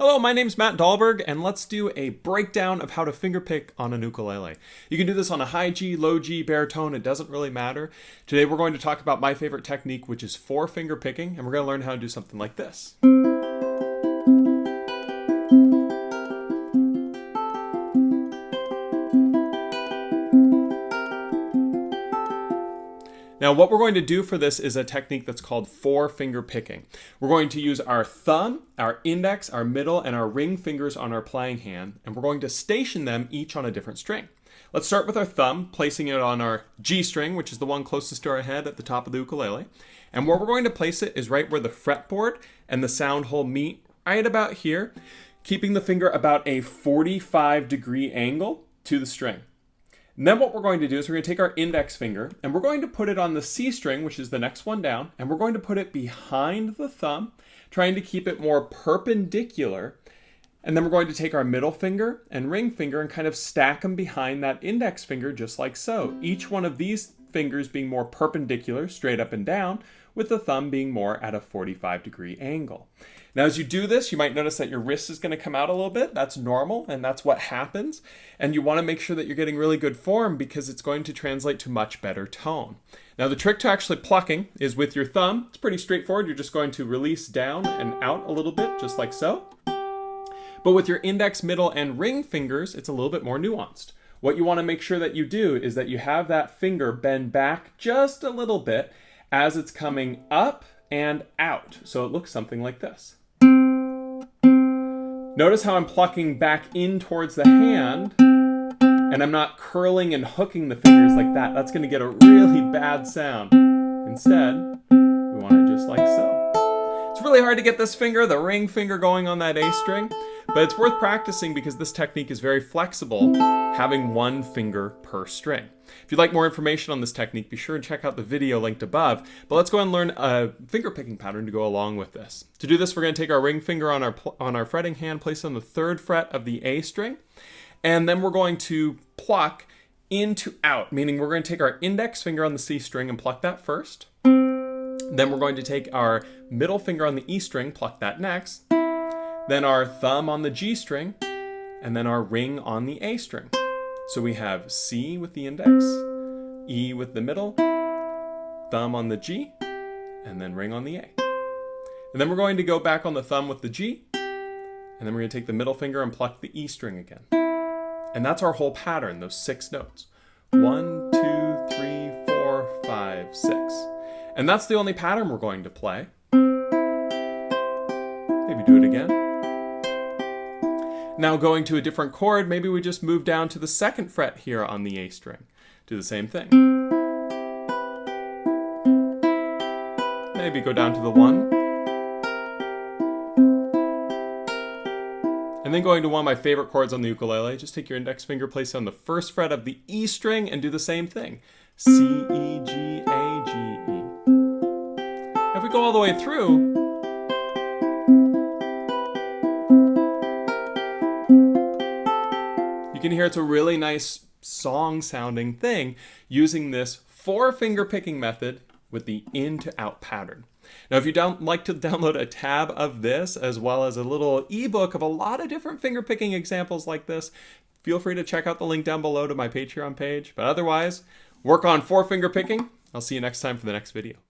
Hello, my name's Matt Dahlberg, and let's do a breakdown of how to fingerpick on an ukulele. You can do this on a high G, low G, baritone, it doesn't really matter. Today we're going to talk about my favorite technique, which is four-finger picking, and we're going to learn how to do something like this. Now what we're going to do for this is a technique that's called four-finger picking. We're going to use our thumb, our index, our middle, and our ring fingers on our playing hand, and we're going to station them each on a different string. Let's start with our thumb, placing it on our G string, which is the one closest to our head at the top of the ukulele. And where we're going to place it is right where the fretboard and the sound hole meet, right about here, keeping the finger about a 45-degree angle to the string. And then what we're going to do is we're going to take our index finger and we're going to put it on the C string, which is the next one down, and we're going to put it behind the thumb, trying to keep it more perpendicular. And then we're going to take our middle finger and ring finger and kind of stack them behind that index finger just like so. Each one of these fingers being more perpendicular, straight up and down, with the thumb being more at a 45-degree angle. Now as you do this, you might notice that your wrist is going to come out a little bit. That's normal, and that's what happens. And you want to make sure that you're getting really good form because it's going to translate to much better tone. Now the trick to actually plucking is with your thumb. It's pretty straightforward. You're just going to release down and out a little bit, just like so. But with your index, middle, and ring fingers, it's a little bit more nuanced. What you want to make sure that you do is that you have that finger bend back just a little bit as it's coming up and out. So it looks something like this. Notice how I'm plucking back in towards the hand, and I'm not curling and hooking the fingers like that. That's going to get a really bad sound. Instead, we want it just like so. It's really hard to get this finger, the ring finger, going on that A string, but it's worth practicing because this technique is very flexible, having one finger per string. If you'd like more information on this technique, be sure and check out the video linked above. But let's go and learn a finger picking pattern to go along with this. To do this, we're going to take our ring finger on our fretting hand, place it on the 3rd fret of the A string, and then we're going to pluck into out, meaning we're going to take our index finger on the C string and pluck that first. Then we're going to take our middle finger on the E string, pluck that next. Then our thumb on the G string, and then our ring on the A string. So we have C with the index, E with the middle, thumb on the G, and then ring on the A. And then we're going to go back on the thumb with the G, and then we're going to take the middle finger and pluck the E string again. And that's our whole pattern, those 6 notes. 1, 2, 3, 4, 5, 6. And that's the only pattern we're going to play. Maybe do it again. Now going to a different chord, maybe we just move down to the 2nd fret here on the A string. Do the same thing. Maybe go down to the 1. And then going to one of my favorite chords on the ukulele, just take your index finger, place it on the 1st fret of the E string, and do the same thing. C, E, G, A, G, E. If we go all the way through, you can hear it's a really nice song-sounding thing using this four-finger picking method with the in to out pattern. Now, if you'd like to download a tab of this, as well as a little ebook of a lot of different finger picking examples like this, feel free to check out the link down below to my Patreon page. But otherwise, work on four-finger picking. I'll see you next time for the next video.